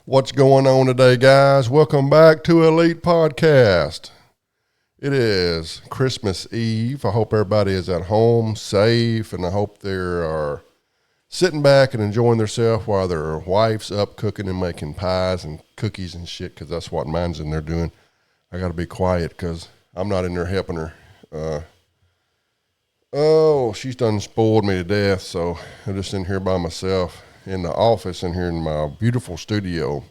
What's going on today, guys? Welcome back to Elite Podcast. It is Christmas Eve. I hope everybody is at home, safe, and I hope they are sitting back and enjoying themselves while their wife's up cooking and making pies and cookies and shit, because that's what mine's in there doing. I got to be quiet because I'm not in there helping her. She's done spoiled me to death, so I'm just in here by myself in the office in here in my beautiful studio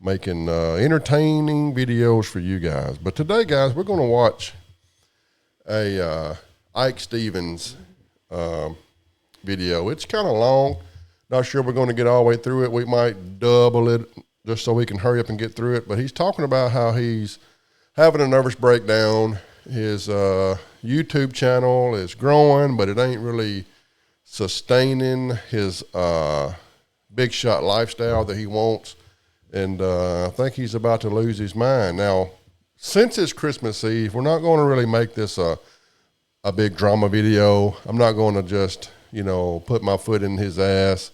making entertaining videos for you guys. But today, guys, we're going to watch a Ike Stevens video. It's kind of long. Not sure we're going to get all the way through it. We might double it just so we can hurry up and get through it. But he's talking about how he's having a nervous breakdown. His YouTube channel is growing, but it ain't really sustaining his big shot lifestyle that he wants. And I think he's about to lose his mind. Now, since it's Christmas Eve, we're not going to really make this a big drama video. I'm not going to just, put my foot in his ass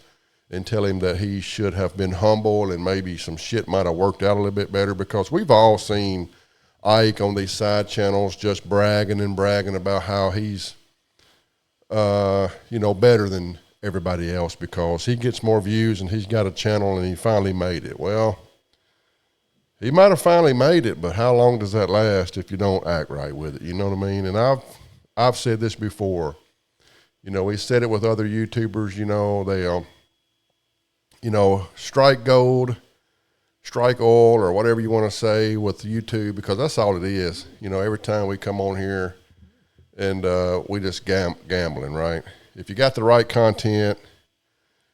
and tell him that he should have been humble and maybe some shit might have worked out a little bit better, because we've all seen Ike on these side channels just bragging about how he's, better than everybody else because he gets more views and he's got a channel and he finally made it. Well, he might have finally made it, but how long does that last if you don't act right with it? You know what I mean? And I've said this before. We said it with other YouTubers. They strike gold, strike oil, or whatever you want to say with YouTube, because that's all it is. Every time we come on here and we just gambling, right? If you got the right content,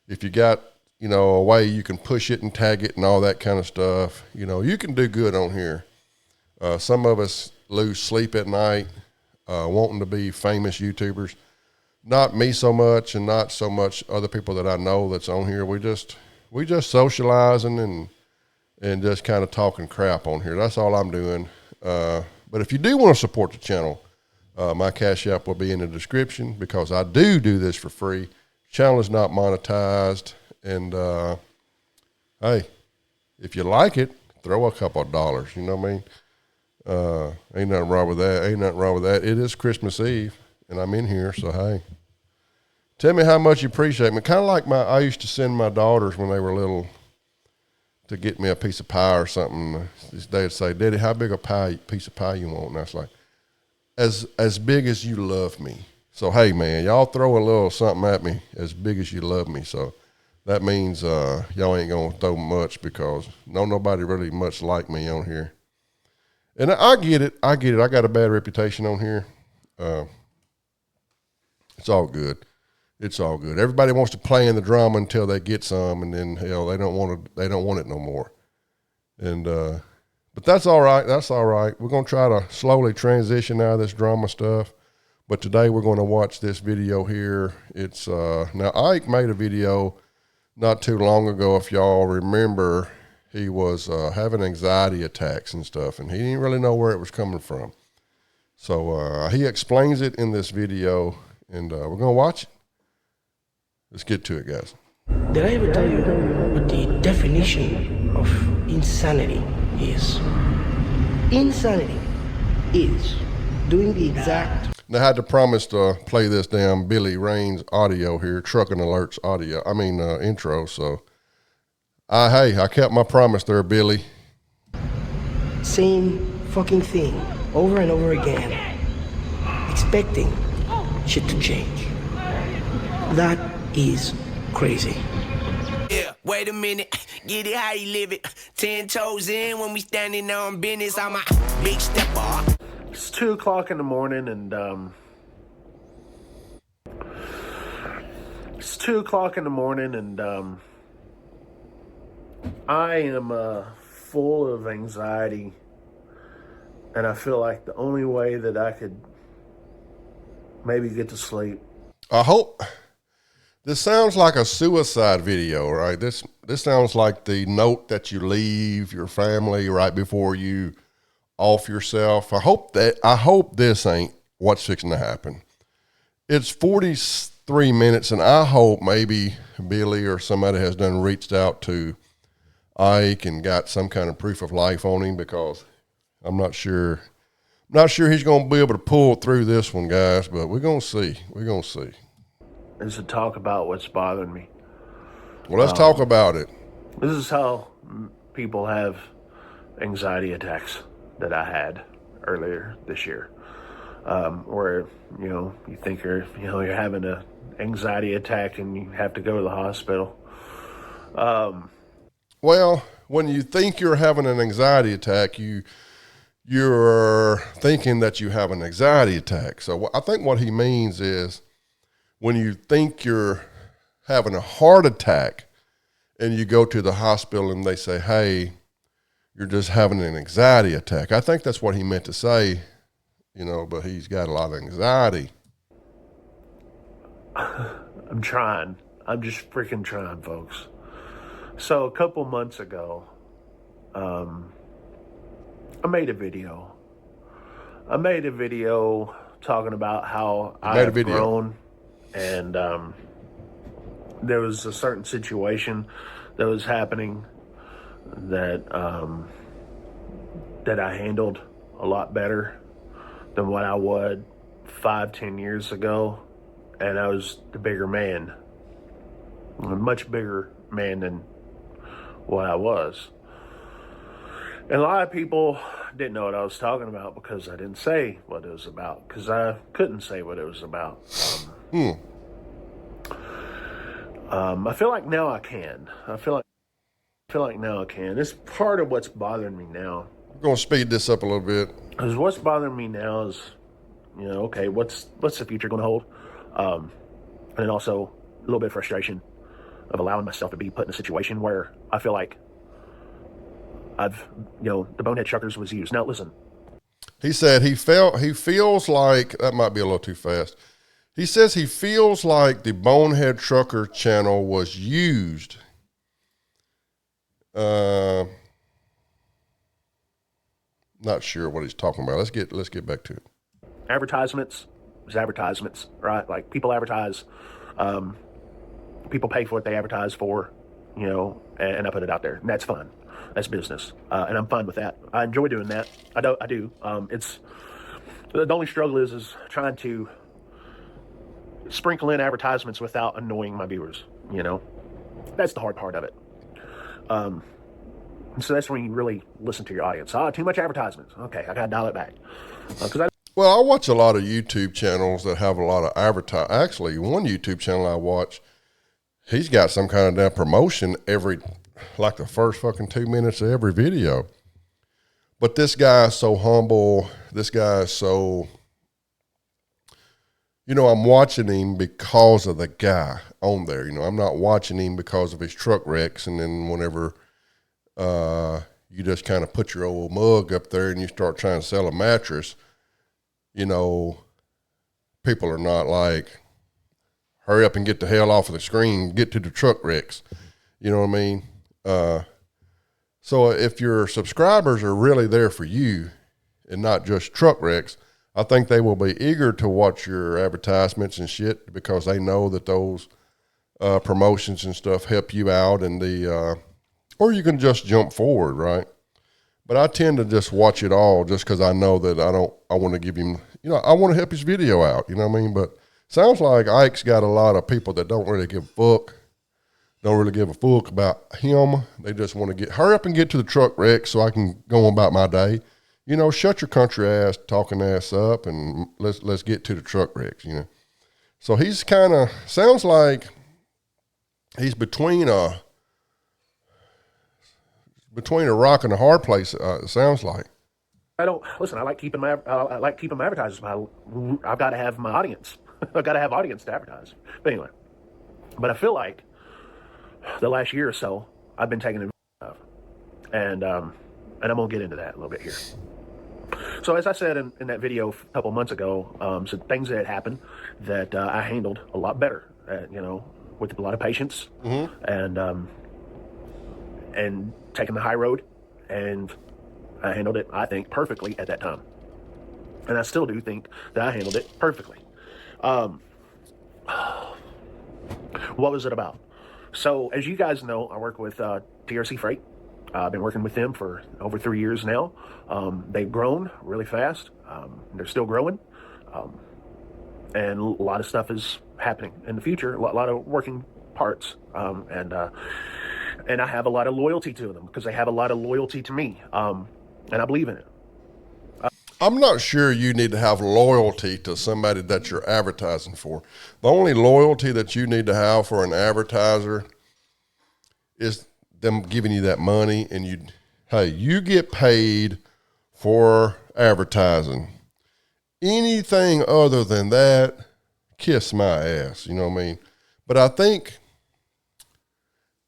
if you got, a way you can push it and tag it and all that kind of stuff, you can do good on here. Some of us lose sleep at night wanting to be famous YouTubers. Not me so much, and not so much other people that I know that's on here. We just socializing and just kind of talking crap on here. That's all I'm doing. But if you do want to support the channel, my Cash App will be in the description, because I do this for free. Channel is not monetized. And, hey, if you like it, throw a couple of dollars. You know what I mean? Ain't nothing wrong with that. It is Christmas Eve, and I'm in here, so hey. Tell me how much you appreciate me. Kind of like I used to send my daughters when they were little to get me a piece of pie or something. They'd say, "Daddy, how big a piece of pie you want?" And I was like, as big as you love me. So, hey, man, y'all throw a little something at me as big as you love me. So that means y'all ain't going to throw much, because nobody really much like me on here. And I get it. I got a bad reputation on here. It's all good. Everybody wants to play in the drama until they get some, and then hell, they don't want it no more. And but that's all right. We're gonna try to slowly transition out of this drama stuff. But today we're going to watch this video here. It's now Ike made a video not too long ago. If y'all remember, he was having anxiety attacks and stuff, and he didn't really know where it was coming from. So he explains it in this video, and we're gonna watch it. Let's get to it, guys. Did I ever tell you what the definition of insanity is? Insanity is doing the exact... Now, I had to promise to play this damn Billy Raines audio here, Trucking Alerts audio, intro, so... I kept my promise there, Billy. Same fucking thing, over and over again. Expecting shit to change. That is crazy. Yeah, wait a minute, get it how you live it. 10 toes in when we standing on business. I'm a big stepper. It's 2 o'clock in the morning, and I am full of anxiety, and I feel like the only way that I could maybe get to sleep. I hope this sounds like a suicide video, right? This sounds like the note that you leave your family right before you off yourself. I hope this ain't what's fixing to happen. It's 43 minutes, and I hope maybe Billy or somebody has reached out to Ike and got some kind of proof of life on him, because I'm not sure he's going to be able to pull through this one, guys, but we're going to see. We're going to see. Is to talk about what's bothering me. Well, let's talk about it. This is how people have anxiety attacks that I had earlier this year, where you think you're having an anxiety attack and you have to go to the hospital. Well, when you think you're having an anxiety attack, you're thinking that you have an anxiety attack. So I think what he means is, when you think you're having a heart attack and you go to the hospital and they say, hey, you're just having an anxiety attack. I think that's what he meant to say, but he's got a lot of anxiety. I'm trying. I'm just freaking trying, folks. So a couple months ago, I made a video. Talking about how I've grown, and there was a certain situation that was happening that I handled a lot better than what I would 5-10 years ago, and I was the bigger man, a much bigger man than what I was. And a lot of people didn't know what I was talking about because I didn't say what it was about, because I couldn't say what it was about. I feel like now I can. I feel like now I can. It's part of what's bothering me now. We're going to speed this up a little bit. Because what's bothering me now is, okay, what's the future going to hold? And then also a little bit of frustration of allowing myself to be put in a situation where I feel like the Bonehead truckers was used. Now listen. He said he feels like, that might be a little too fast. He says he feels like the Bonehead Trucker channel was used. Not sure what he's talking about. Let's get back to it. Advertisements, right? Like, people advertise, people pay for what they advertise for, and I put it out there, and that's fun. That's business, and I'm fine with that. I enjoy doing that. I do. It's the only struggle is trying to sprinkle in advertisements without annoying my viewers. That's the hard part of it. So that's when you really listen to your audience. Too much advertisements. Okay, I gotta dial it back. Well, I watch a lot of YouTube channels that have a lot of advertising. Actually, one YouTube channel I watch, he's got some kind of damn promotion like the first fucking 2 minutes of every video. But this guy is so humble. This guy is so, I'm watching him because of the guy on there. I'm not watching him because of his truck wrecks. And then whenever you just kind of put your old mug up there and you start trying to sell a mattress, people are not like, hurry up and get the hell off of the screen, get to the truck wrecks. You know what I mean? So if your subscribers are really there for you and not just truck wrecks, I think they will be eager to watch your advertisements and shit, because they know that those promotions and stuff help you out, and or you can just jump forward, right? But I tend to just watch it all just because I know that I want to give him, I want to help his video out, you know what I mean? But sounds like Ike's got a lot of people that don't really give a fuck about him. They just want to hurry up and get to the truck wreck so I can go on about my day. Shut your country ass, talking ass up, and let's get to the truck wrecks, So he's sounds like he's between a rock and a hard place. It sounds like. I like keeping my advertisers. I've got to have my audience. I've got to have audience to advertise. But anyway, I feel like the last year or so I've been taking advantage of, and I'm gonna get into that a little bit here. So as I said in that video a couple months ago, some things that had happened that I handled a lot better, with a lot of patience, and taking the high road, and I handled it, I think, perfectly at that time. And I still do think that I handled it perfectly. What was it about? So, as you guys know, I work with TRC Freight, I've been working with them for over 3 years now. They've grown really fast. They're still growing. And a lot of stuff is happening in the future, a lot of working parts. And I have a lot of loyalty to them because they have a lot of loyalty to me. And I believe in it. I'm not sure you need to have loyalty to somebody that you're advertising for. The only loyalty that you need to have for an advertiser is them giving you that money, and you get paid for advertising. Anything other than that, kiss my ass, you know what I mean? But I think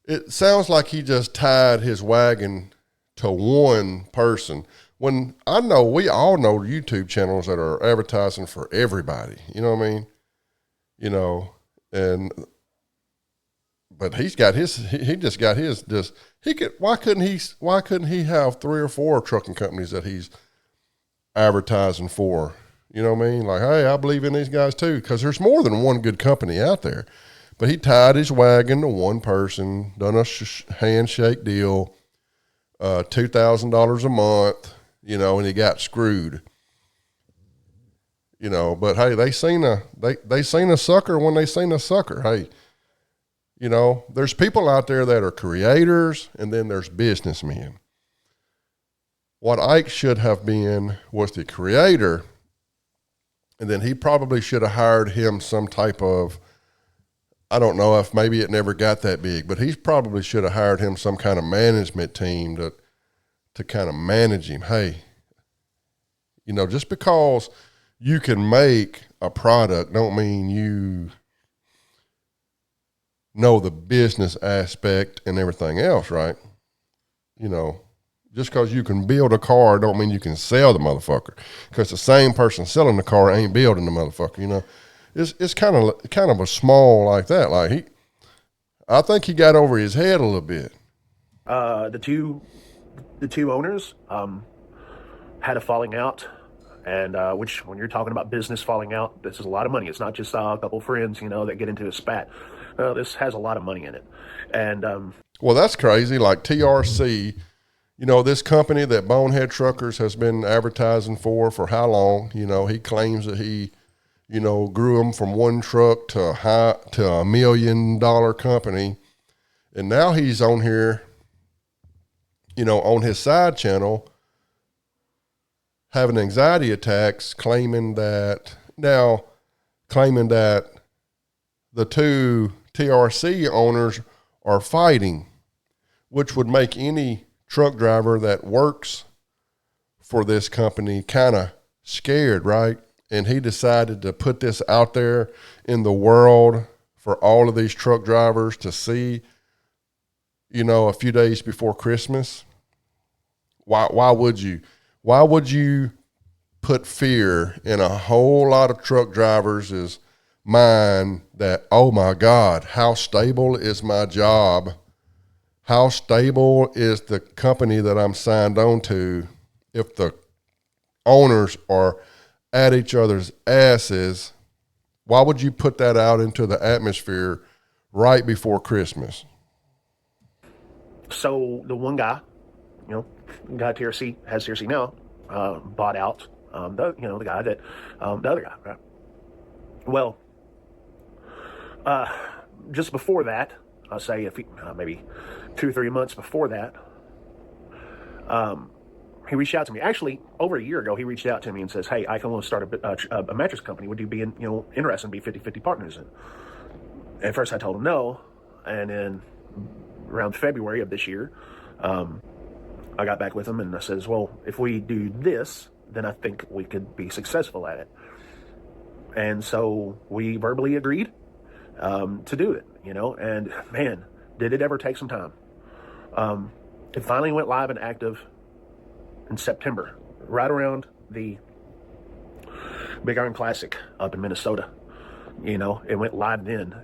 it sounds like he just tied his wagon to one person. When I know, we all know YouTube channels that are advertising for everybody, you know what I mean? You know, but he just got his, why couldn't he have 3 or 4 trucking companies that he's advertising for? You know what I mean? Like, hey, I believe in these guys too, because there's more than one good company out there. But he tied his wagon to one person, done a handshake deal, $2,000 a month, you know, and he got screwed. You know, but hey, they seen a sucker when they seen a sucker. Hey, you know, there's people out there that are creators, and then there's businessmen. What Ike should have been was the creator, and then he probably should have hired him some type of, I don't know if maybe it never got that big, but he probably should have hired him some kind of management team to kind of manage him. Hey, you know, just because you can make a product don't mean you know the business aspect and everything else, right? You know, just because you can build a car don't mean you can sell the motherfucker, because the same person selling the car ain't building the motherfucker, you know. It's kind of a small like that. Like I think he got over his head a little bit. The two owners had a falling out, and which, when you're talking about business falling out, this is a lot of money. It's not just a couple friends, you know, that get into a spat. This has a lot of money in it, and well, that's crazy. Like TRC, you know, this company that Bonehead Truckers has been advertising for how long? You know, he claims that he, you know, grew them from one truck to a $1 million company. And now he's on here, you know, on his side channel, having anxiety attacks, claiming that the two TRC owners are fighting, which would make any truck driver that works for this company kind of scared, right? And he decided to put this out there in the world for all of these truck drivers to see, you know, a few days before Christmas. Why would you put fear in a whole lot of truck drivers' mind that, oh my God, how stable is my job? How stable is the company that I'm signed on to if the owners are at each other's asses? Why would you put that out into the atmosphere right before Christmas? So the one guy, you know, got TRC, has TRC now, bought out the guy that the other guy, right? Well, just before that, I'll say maybe 2 or 3 months before that, he reached out to me. Actually, over a year ago, he reached out to me and says, hey, I can want to start a mattress company. Would you be interested in be 50-50 partners in? At first I told him no. And then around February of this year, I got back with him and I says, well, if we do this, then I think we could be successful at it. And so we verbally agreed to do it, you know, and man, did it ever take some time. It finally went live and active in September, right around the Big Iron Classic up in Minnesota. You know, it went live then.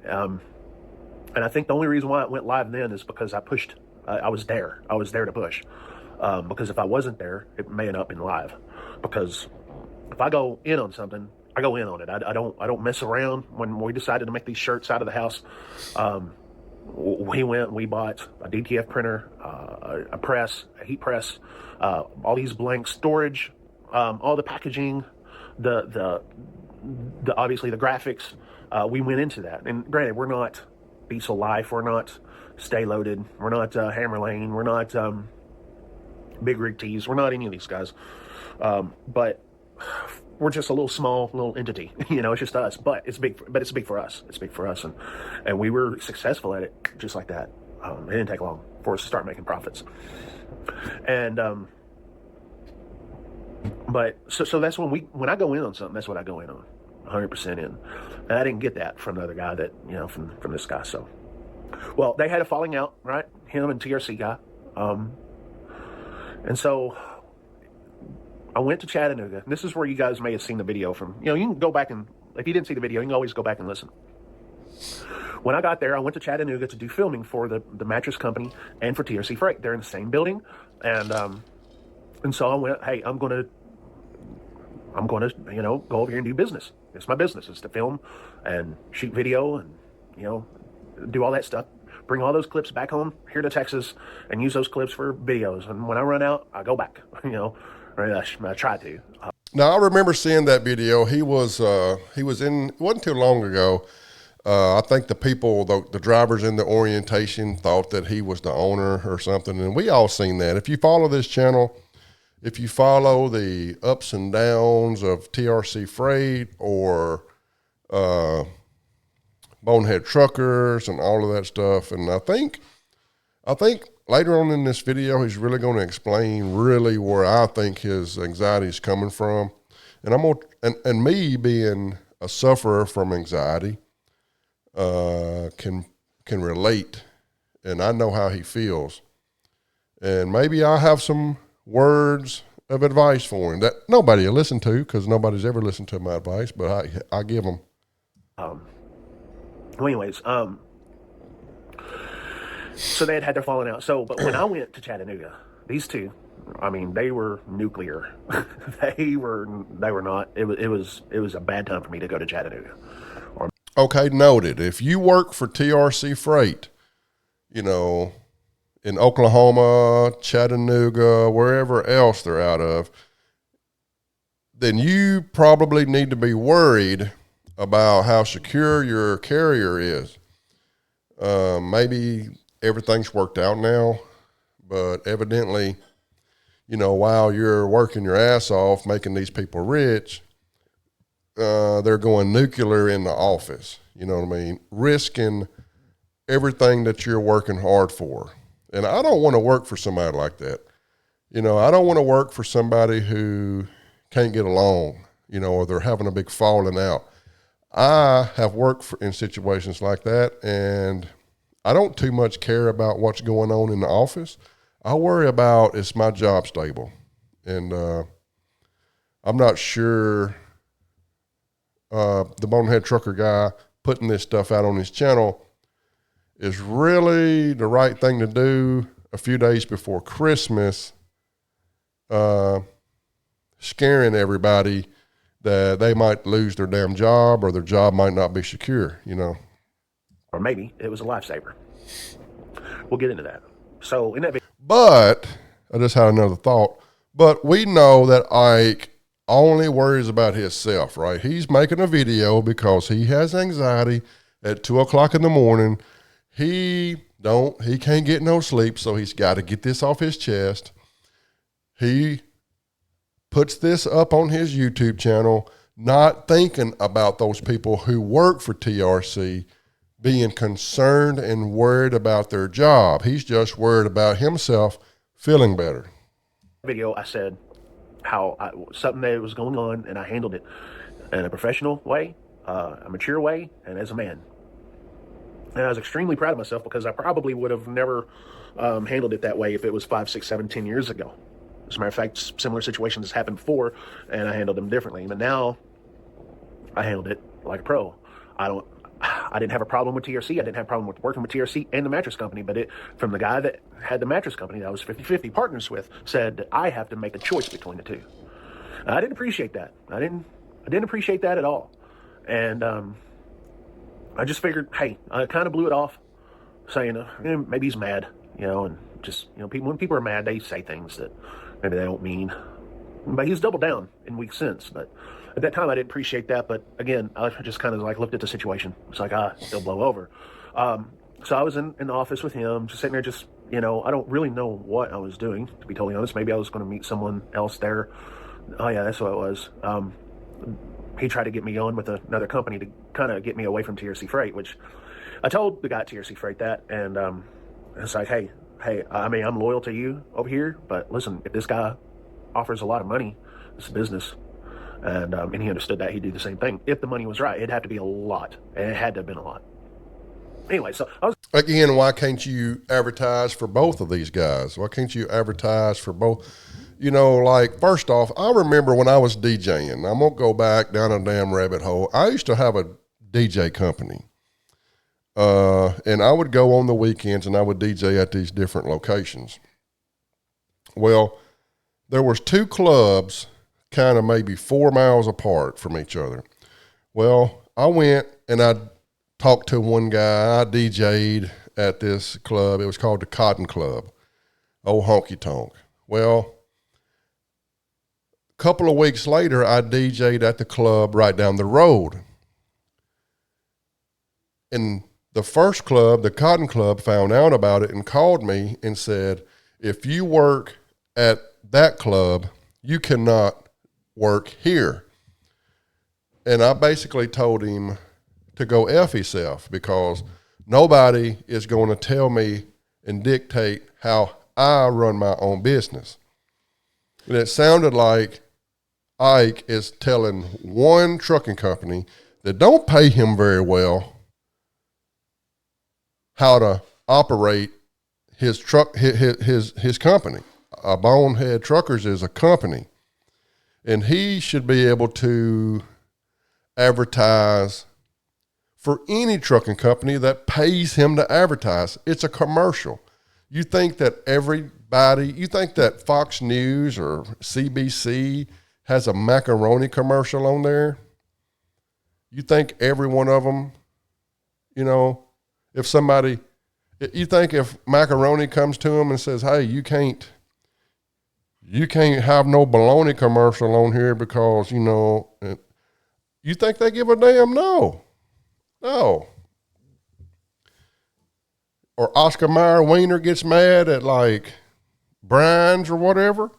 And I think the only reason why it went live then is because I pushed. I was there to push. Because if I wasn't there, it may have not been live. Because if I go in on something, I go in on it. I don't mess around. When we decided to make these shirts out of the house, we bought a DTF printer, a press, a heat press, all these blank storage, all the packaging, the obviously the graphics. We went into that, and granted, we're not Beats of Life, we're not Stay Loaded, we're not Hammer Lane, we're not Big Rig Tees, we're not any of these guys, but we're just a little entity, it's just us, but it's big for us. It's big for us. And we were successful at it just like that. It didn't take long for us to start making profits. And, but so that's when I go in on something, that's what I go in on 100% in. And I didn't get that from the other guy that, from this guy. So, well, they had a falling out, right? Him and TRC guy. And so I went to Chattanooga. This is where you guys may have seen the video from. You can go back and, if you didn't see the video, you can always go back and listen. When I got there, I went to Chattanooga to do filming for the mattress company and for TRC Freight. They're in the same building. And so I went, hey, I'm going to, go over here and do business. It's my business. It's to film and shoot video and, do all that stuff. Bring all those clips back home here to Texas and use those clips for videos. And when I run out, I go back, or I try to. Now, I remember seeing that video. He was in, it wasn't too long ago. I think the people, the drivers in the orientation thought that he was the owner or something. And we all seen that. If you follow this channel, if you follow the ups and downs of TRC Freight or Bonehead Truckers and all of that stuff. And I think later on in this video, he's really going to explain really where I think his anxiety is coming from. And and me being a sufferer from anxiety, can relate, and I know how he feels. And maybe I have some words of advice for him that nobody will listen to, because nobody's ever listened to my advice, but I give them. Well, anyways, so they had their falling out. So, but when I went to Chattanooga, these two, they were nuclear. they were not. It was a bad time for me to go to Chattanooga. Okay, noted. If you work for TRC Freight, in Oklahoma, Chattanooga, wherever else they're out of, then you probably need to be worried about how secure your carrier is. Maybe everything's worked out now, but evidently, while you're working your ass off, making these people rich, they're going nuclear in the office, risking everything that you're working hard for. And I don't want to work for somebody like that. I don't want to work for somebody who can't get along, or they're having a big falling out. I have worked in situations like that, and I don't too much care about what's going on in the office. I worry about, is my job stable? And I'm not sure the Bonehead Trucker guy putting this stuff out on his channel is really the right thing to do a few days before Christmas, scaring everybody that they might lose their damn job or their job might not be secure, Or maybe it was a lifesaver. We'll get into that. So in that video, but I just had another thought. But we know that Ike only worries about himself, right? He's making a video because he has anxiety at 2:00 in the morning. He can't get no sleep, so he's got to get this off his chest. He puts this up on his YouTube channel, not thinking about those people who work for TRC being concerned and worried about their job. He's just worried about himself feeling better. Video, I said how something that was going on, and I handled it in a professional way, a mature way, and as a man. And I was extremely proud of myself, because I probably would have never handled it that way if it was 5, 6, 7, 10 years ago. As a matter of fact, similar situations happened before, and I handled them differently. But now, I handled it like a pro. I didn't have a problem with TRC. I didn't have a problem with working with TRC and the mattress company. But from the guy that had the mattress company that I was 50-50 partners with, said that I have to make a choice between the two. And I didn't appreciate that. I didn't appreciate that at all. And I just figured, hey, I kind of blew it off. saying maybe he's mad, and just, when people are mad, they say things that maybe they don't mean. But he's doubled down in weeks since. But at that time, I didn't appreciate that. But again, I just kind of like looked at the situation. It's like, it'll blow over. So I was in the office with him, just sitting there, just, I don't really know what I was doing, to be totally honest. Maybe I was going to meet someone else there. Oh, yeah, that's what it was. He tried to get me on with another company to kind of get me away from TRC Freight, which I told the guy at TRC Freight that. And it's like, hey, I mean, I'm loyal to you over here, but listen, if this guy offers a lot of money, it's a business. And he understood that he'd do the same thing. If the money was right, it'd have to be a lot. And it had to have been a lot. Anyway, so I was... Again, why can't you advertise for both of these guys? Why can't you advertise for both? Like, first off, I remember when I was DJing. I'm going to go back down a damn rabbit hole. I used to have a DJ company. And I would go on the weekends and I would DJ at these different locations. Well, there was 2 clubs kind of maybe 4 miles apart from each other. Well, I went and I talked to one guy. I DJ'd at this club. It was called the Cotton Club, old honky tonk. Well, a couple of weeks later, I DJ'd at the club right down the road. And the first club, the Cotton Club, found out about it and called me and said, if you work at that club, you cannot work here. And I basically told him to go F himself, because nobody is going to tell me and dictate how I run my own business. And it sounded like Ike is telling one trucking company that don't pay him very well how to operate his truck, his company. Bonehead Truckers is a company, and he should be able to advertise for any trucking company that pays him to advertise. It's a commercial. You think that you think that Fox News or CBC has a macaroni commercial on there? You think every one of them, you think if macaroni comes to them and says, hey, you can't have no baloney commercial on here because, you think they give a damn? No. Or Oscar Mayer Wiener gets mad at like Brian's or whatever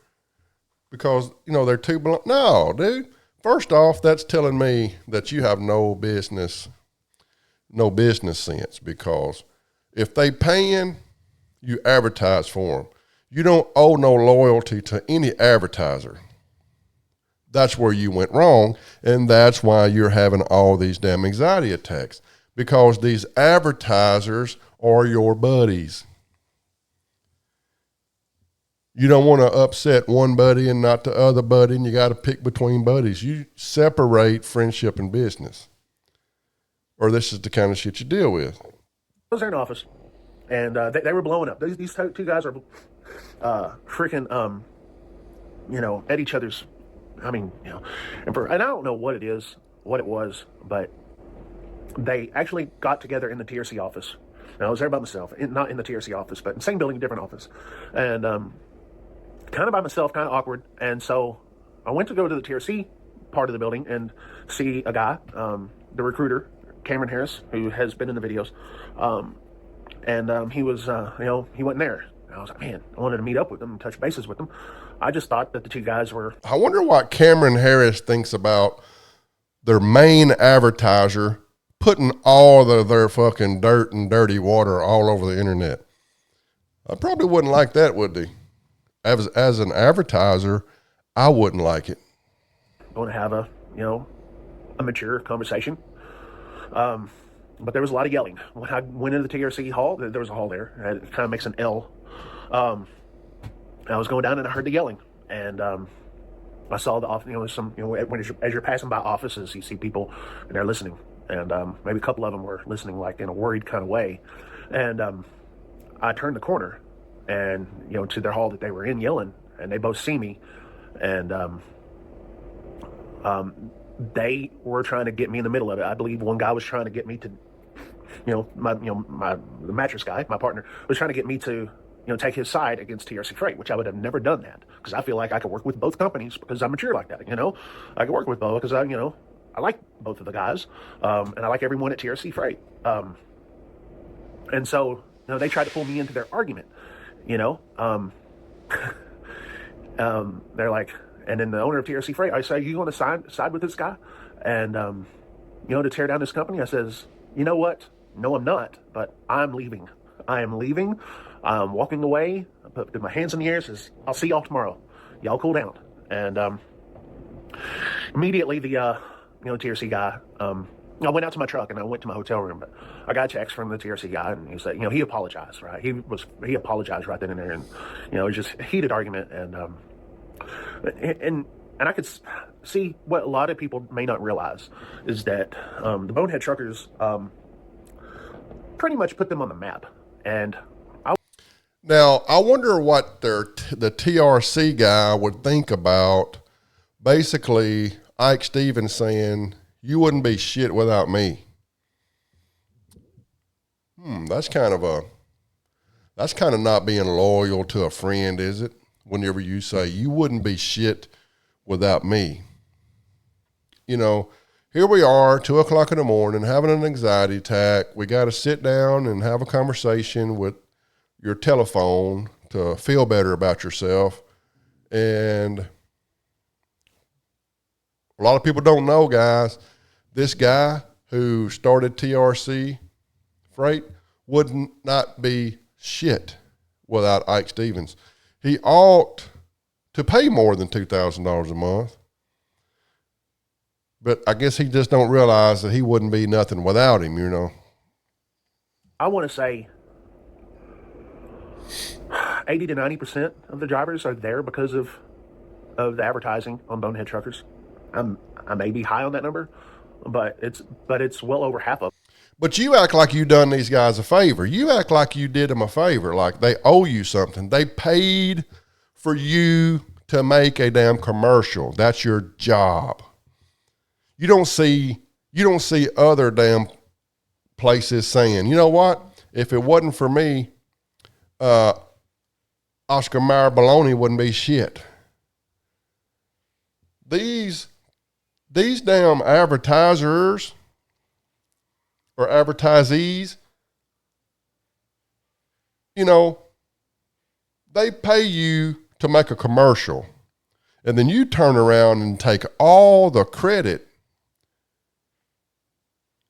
because, they're too blunt. No, dude. First off, that's telling me that you have no business sense, because if they paying, you advertise for them. You don't owe no loyalty to any advertiser. That's where you went wrong, and that's why you're having all these damn anxiety attacks, because these advertisers are your buddies. You don't want to upset one buddy and not the other buddy, and you got to pick between buddies. You separate friendship and business, or this is the kind of shit you deal with. I was there in the office, and they were blowing up. These 2 guys are freaking, at each other's. I mean, and I don't know what it was, but they actually got together in the TRC office. And I was there by myself, not in the TRC office, but in the same building, different office. And kind of by myself, kind of awkward. And so I went to go to the TRC part of the building and see a guy, the recruiter, Cameron Harris, who has been in the videos. And he was, he went in there. And I was like, man, I wanted to meet up with him and touch bases with him. I just thought that the 2 guys were... I wonder what Cameron Harris thinks about their main advertiser putting all of their fucking dirt and dirty water all over the internet. I probably wouldn't like that, would they? As an advertiser, I wouldn't like it. I want to have a mature conversation. But there was a lot of yelling. When I went into the TRC hall, there was a hall there. It kind of makes an L. I was going down and I heard the yelling, and I saw the office. As you're passing by offices, you see people and they're listening, and maybe a couple of them were listening like in a worried kind of way. And I turned the corner, and to their hall that they were in yelling, and they both see me, and they were trying to get me in the middle of it. I believe one guy was trying to get me to the mattress guy, my partner, was trying to get me to, take his side against TRC Freight, which I would have never done that, because I feel like I could work with both companies because I'm mature like that. I could work with both because I like both of the guys, and I like everyone at TRC Freight. And so, they tried to pull me into their argument, they're like, and then the owner of TRC Freight, I say, you want to side with this guy? And, to tear down this company? I says, you know what? No, I'm not, but I'm leaving. I am leaving. I'm walking away. I put my hands in the air, says, I'll see y'all tomorrow. Y'all cool down. And, immediately the, TRC guy, I went out to my truck and I went to my hotel room, but I got a text from the TRC guy, and he said, he apologized, right? He apologized right then and there, and it was just a heated argument, and I could see what a lot of people may not realize is that the Bonehead truckers pretty much put them on the map, and now I wonder what the TRC guy would think about basically Ike Stevens saying, you wouldn't be shit without me. That's kind of not being loyal to a friend, is it? Whenever you say you wouldn't be shit without me. Here we are, 2:00 in the morning, having an anxiety attack. We got to sit down and have a conversation with your telephone to feel better about yourself. And a lot of people don't know, guys, this guy who started TRC Freight would not be shit without Ike Stevens. He ought to pay more than $2,000 a month. But I guess he just don't realize that he wouldn't be nothing without him, I want to say 80 to 90% of the drivers are there because of the advertising on Bonehead Truckers. I may be high on that number, but it's well over half of them. But you act like you done these guys a favor. You act like you did them a favor, like they owe you something. They paid for you to make a damn commercial. That's your job. You don't see other damn places saying, you know what? If it wasn't for me, Oscar Mayer Baloney wouldn't be shit. These damn advertisers or advertisees, they pay you to make a commercial, and then you turn around and take all the credit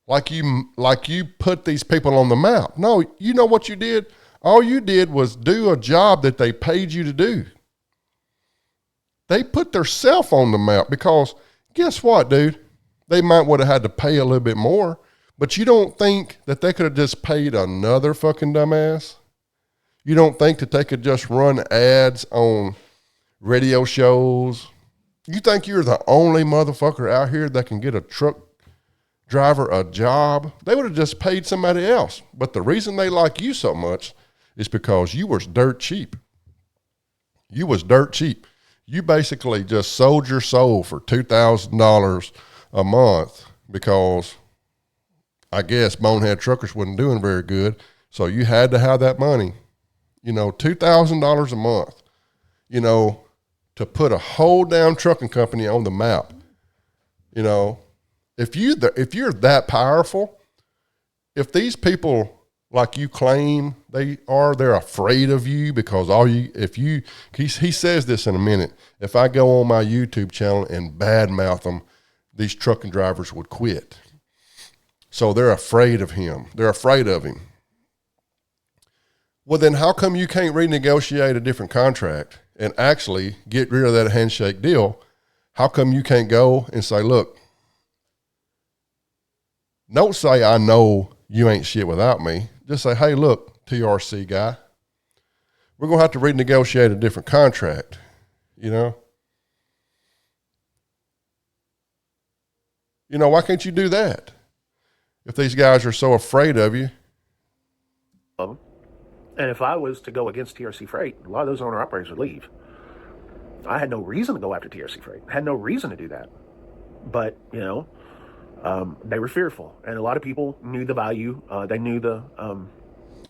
like you put these people on the map. No, you know what you did? All you did was do a job that they paid you to do. They put themselves on the map because guess what, dude? They might would have had to pay a little bit more, but you don't think that they could have just paid another fucking dumbass? You don't think that they could just run ads on radio shows? You think you're the only motherfucker out here that can get a truck driver a job? They would have just paid somebody else. But the reason they like you so much is because you was dirt cheap. You was dirt cheap. You basically just sold your soul for $2,000 a month because I guess Bonehead Truckers wasn't doing very good. So you had to have that money, $2,000 a month, to put a whole damn trucking company on the map. If you're that powerful, if these people like you claim they're afraid of you because he says this in a minute. If I go on my YouTube channel and badmouth them, these trucking drivers would quit. So they're afraid of him. They're afraid of him. Well, then how come you can't renegotiate a different contract and actually get rid of that handshake deal? How come you can't go and say, look, don't say I know you ain't shit without me. Just say, hey, look, TRC guy, we're going to have to renegotiate a different contract, Why can't you do that? If these guys are so afraid of you. And if I was to go against TRC Freight, a lot of those owner-operators would leave. I had no reason to go after TRC Freight. I had no reason to do that. But, they were fearful, and a lot of people knew the value. They knew the.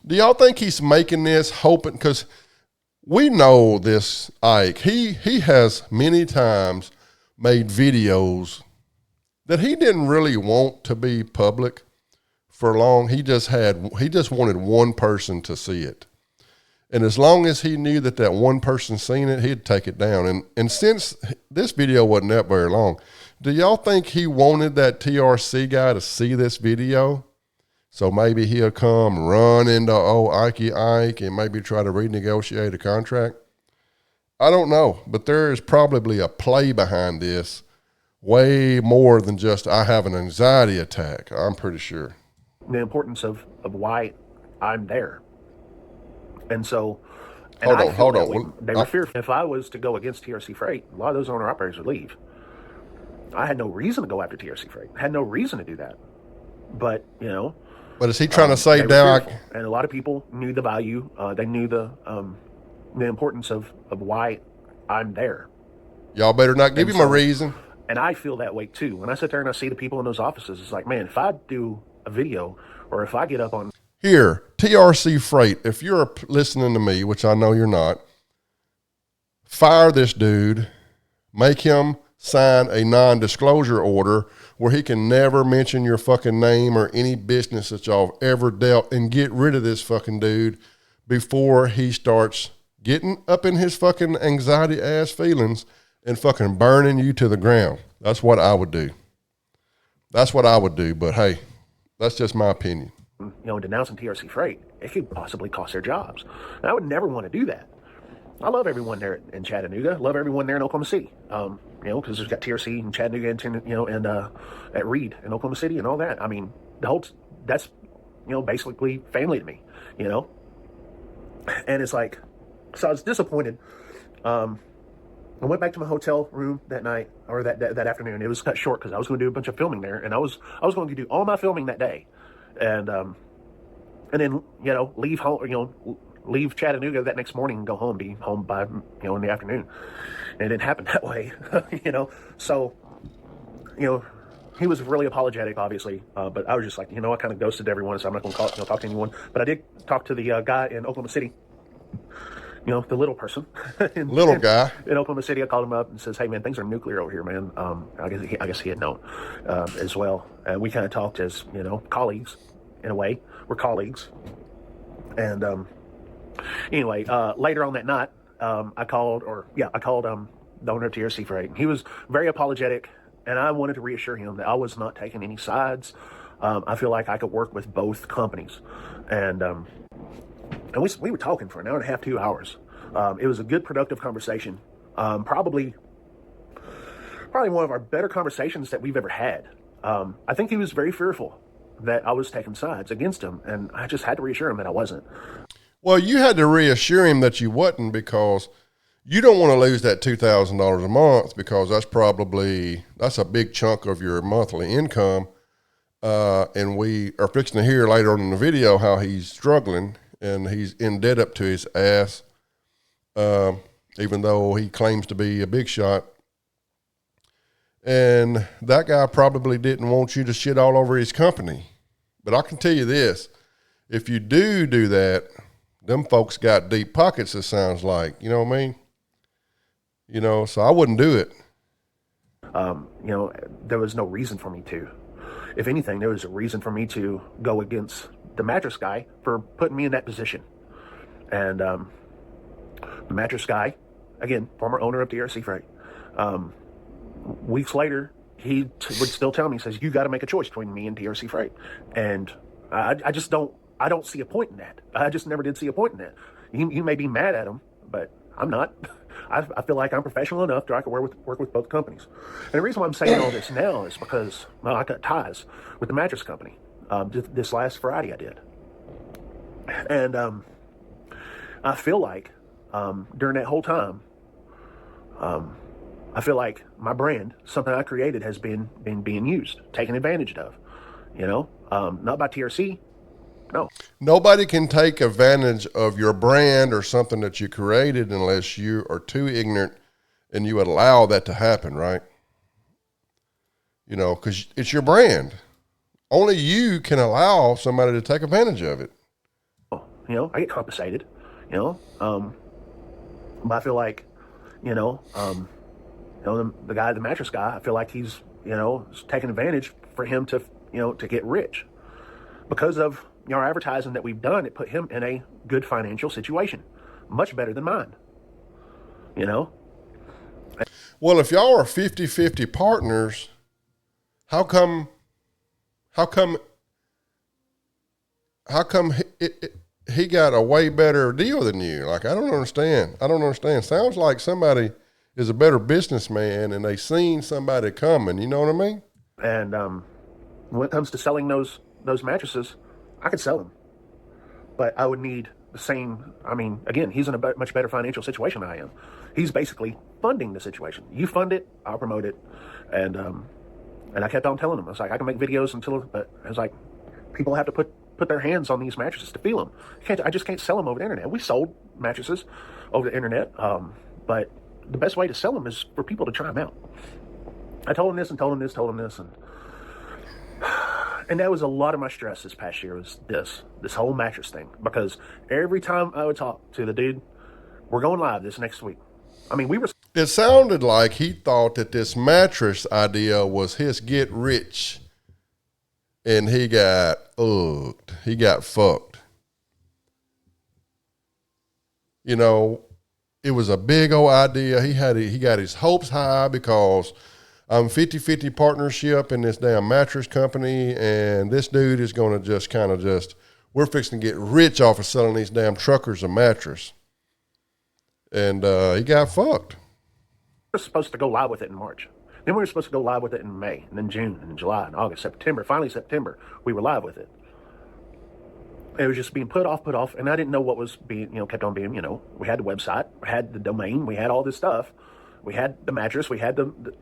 Do y'all think he's making this hoping? Because we know this Ike. He has many times made videos that he didn't really want to be public for long. He just wanted one person to see it. And as long as he knew that that one person seen it, he'd take it down. And since this video wasn't up very long, do y'all think he wanted that TRC guy to see this video? So maybe he'll come run into Ike and maybe try to renegotiate a contract? I don't know, but there is probably a play behind this way more than just I have an anxiety attack. I'm pretty sure. The importance of why I'm there. And so, Hold on. They were fearful. If I was to go against TRC Freight, a lot of those owner-operators would leave. I had no reason to go after TRC Freight. I had no reason to do that. But, But is he trying to say now? And a lot of people knew the value. They knew the importance of why I'm there. Y'all better not give him a reason. And I feel that way too. When I sit there and I see the people in those offices, it's like, man, if I do a video or if I get up on... Here, TRC Freight, if you're listening to me, which I know you're not, fire this dude, make him sign a non-disclosure order where he can never mention your fucking name or any business that y'all have ever dealt, and get rid of this fucking dude before he starts getting up in his fucking anxiety ass feelings and fucking burning you to the ground. That's what I would do. But hey, that's just my opinion. Denouncing TRC Freight, it could possibly cost their jobs. And I would never want to do that. I love everyone there in Chattanooga. Love everyone there in Oklahoma City. Because there's got TRC in Chattanooga and at Reed in Oklahoma City and all that. I mean, that's basically family to me. And it's like, so I was disappointed. I went back to my hotel room that night or that afternoon. It was cut short because I was going to do a bunch of filming there, and I was going to do all my filming that day, and then leave home. Leave Chattanooga that next morning and go home, be home by, in the afternoon. And it didn't happen that way, So, he was really apologetic, obviously. But I was just like, I kind of ghosted everyone, so I'm not going to talk to anyone. But I did talk to the guy in Oklahoma City, the little person. guy. In Oklahoma City, I called him up and says, hey, man, things are nuclear over here, man. I guess he had known as well. And we kind of talked as, colleagues, in a way. We're colleagues. And... Anyway, later on that night, I called the owner of TRC Freight. He was very apologetic, and I wanted to reassure him that I was not taking any sides. I feel like I could work with both companies, and we were talking for an hour and a half, 2 hours. It was a good, productive conversation. Probably one of our better conversations that we've ever had. I think he was very fearful that I was taking sides against him, and I just had to reassure him that I wasn't. Well, you had to reassure him that you wasn't, because you don't want to lose that $2,000 a month, because that's a big chunk of your monthly income. And we are fixing to hear later on in the video how he's struggling and he's in debt up to his ass, even though he claims to be a big shot. And that guy probably didn't want you to shit all over his company. But I can tell you this, if you do that, them folks got deep pockets, it sounds like. You know what I mean? So I wouldn't do it. There was no reason for me to. If anything, there was a reason for me to go against the mattress guy for putting me in that position. And the mattress guy, again, former owner of TRC Freight, weeks later, he would still tell me, he says, you got to make a choice between me and TRC Freight. And I just don't see a point in that. I just never did see a point in that. You may be mad at him, but I'm not. I feel like I'm professional enough to I can work with both companies. And the reason why I'm saying all this now is because, I got ties with the mattress company. This last Friday I did. And I feel like during that whole time, I feel like my brand, something I created, has been being used, taken advantage of. Not by TRC. No. Nobody can take advantage of your brand or something that you created unless you are too ignorant and you would allow that to happen, right? you know, because it's your brand. Only you can allow somebody to take advantage of it. You know, I get compensated, you know, but I feel like, the guy, the mattress guy, I feel like he's, taking advantage for him to, to get rich. Because of, our advertising that we've done, it put him in a good financial situation, much better than mine, Well, if y'all are 50-50 partners, how come he got a way better deal than you? Like, I don't understand. Sounds like somebody is a better businessman and they seen somebody coming. You know what I mean? And when it comes to selling those mattresses, I could sell them, but I would need the same. I mean, again, he's in a much better financial situation than I am. He's basically funding the situation. You fund it, I'll promote it, and I kept on telling him, I was like, I can make videos but I was like, people have to put their hands on these mattresses to feel them. I just can't sell them over the internet. We sold mattresses over the internet, but the best way to sell them is for people to try them out. I told him this, and that was a lot of my stress this past year, was this whole mattress thing, because every time I would talk to the dude, we're going live this next week. I mean, it sounded like he thought that this mattress idea was his get rich, and he got fucked. You know, it was a big old idea. He got his hopes high because I'm 50-50 partnership in this damn mattress company, and this dude is going to we're fixing to get rich off of selling these damn truckers a mattress. And he got fucked. We were supposed to go live with it in March. Then we were supposed to go live with it in May, and then June, and then July, and August, September. Finally, September, we were live with it. It was just being put off, and I didn't know what was being, kept on being, we had the website, we had the domain, we had all this stuff. We had the mattress, we had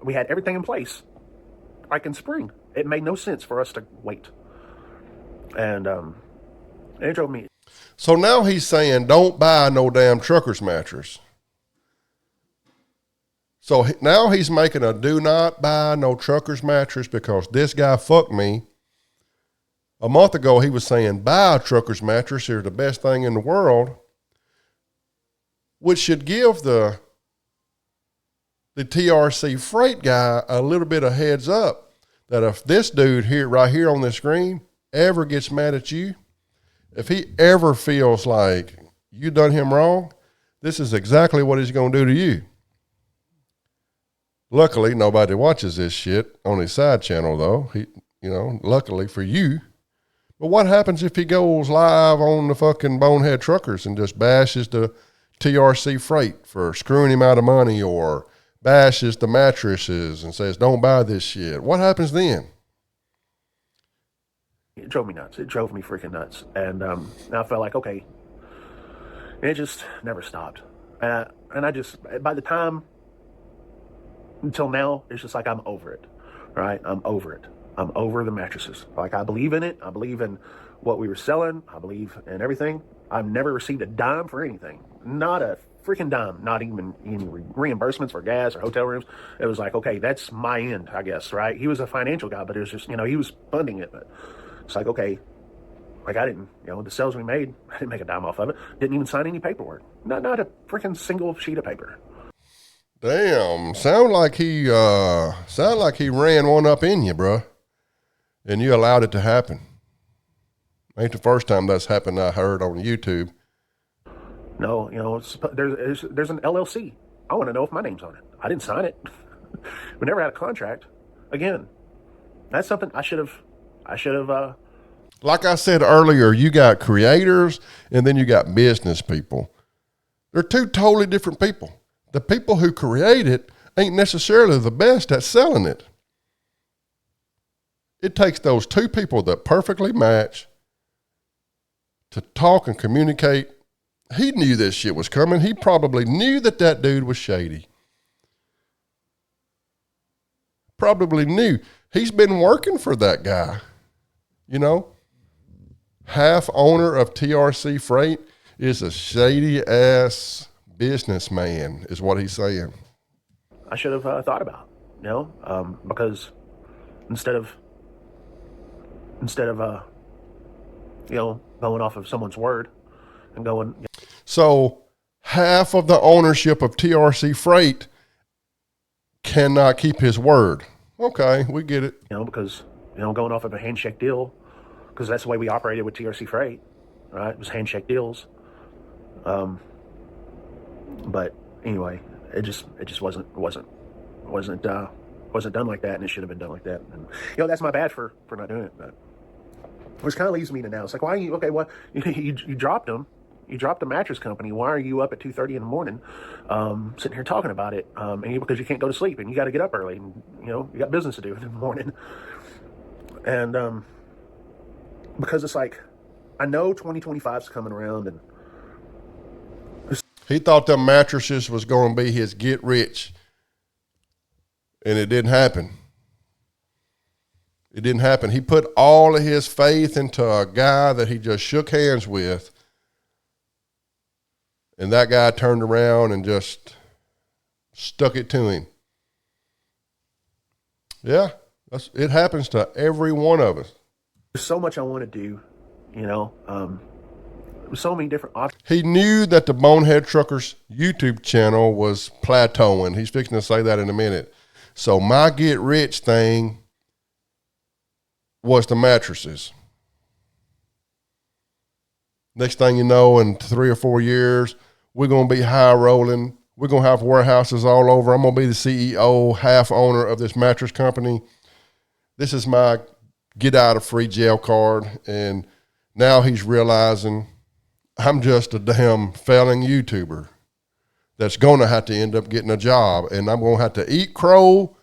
everything in place, like in spring. It made no sense for us to wait. And it drove me. So now he's saying, don't buy no damn trucker's mattress. So now he's making a do not buy no trucker's mattress because this guy fucked me. A month ago, he was saying, buy a trucker's mattress. They're the best thing in the world, which should give the TRC freight guy a little bit of heads up that if this dude right here on the screen ever gets mad at you, if he ever feels like you done him wrong, this is exactly what he's going to do to you. Luckily, nobody watches this shit on his side channel, though. Luckily for you. But what happens if he goes live on the fucking Bonehead truckers and just bashes the TRC freight for screwing him out of money, or bashes the mattresses and says, don't buy this shit? What happens then? It drove me nuts. It drove me freaking nuts. And I felt like, okay, it just never stopped. And I just, by the time, until now, it's just like I'm over it, right? I'm over it. I'm over the mattresses. Like, I believe in it. I believe in what we were selling. I believe in everything. I've never received a dime for anything. Not a freaking dime. Not even any reimbursements for gas or hotel rooms. It was like, okay, that's my end, I guess, right? He was a financial guy, but it was just, he was funding it. But it's like, okay, like I didn't, the sales we made, I didn't make a dime off of it. Didn't even sign any paperwork. Not a freaking single sheet of paper. Damn, sound like he ran one up in you, bro, and you allowed it to happen. Ain't the first time that's happened I heard on YouTube. No, there's an LLC. I want to know if my name's on it. I didn't sign it. We never had a contract. Again, that's something I should have. Like I said earlier, you got creators and then you got business people. They're two totally different people. The people who create it ain't necessarily the best at selling it. It takes those two people that perfectly match to talk and communicate. He knew this shit was coming. He probably knew that dude was shady. Probably knew. He's been working for that guy. Half owner of TRC Freight is a shady ass businessman, is what he's saying. I should have thought about, because instead of going off of someone's word and going. So half of the ownership of TRC Freight cannot keep his word. Okay, we get it. Because going off of a handshake deal, because that's the way we operated with TRC Freight, right? It was handshake deals. But anyway, it just wasn't done like that, and it should have been done like that. And that's my bad for not doing it. But which kind of leaves me to now. It's like, why are you okay? Well, you dropped them. You dropped the mattress company. Why are you up at 2:30 in the morning, sitting here talking about it? Because you can't go to sleep and you got to get up early, and you got business to do in the morning. And because it's like, I know 2025 is coming around, and he thought them mattresses was going to be his get rich, and it didn't happen. It didn't happen. He put all of his faith into a guy that he just shook hands with, and that guy turned around and just stuck it to him. Yeah, it happens to every one of us. There's so much I want to do, so many different options. He knew that the Bonehead Trucker's YouTube channel was plateauing. He's fixing to say that in a minute. So my get rich thing was the mattresses. Next thing you know, in 3 or 4 years, we're going to be high rolling. We're going to have warehouses all over. I'm going to be the CEO, half owner of this mattress company. This is my get out of free jail card. And now he's realizing I'm just a damn failing YouTuber that's going to have to end up getting a job, and I'm going to have to eat crow.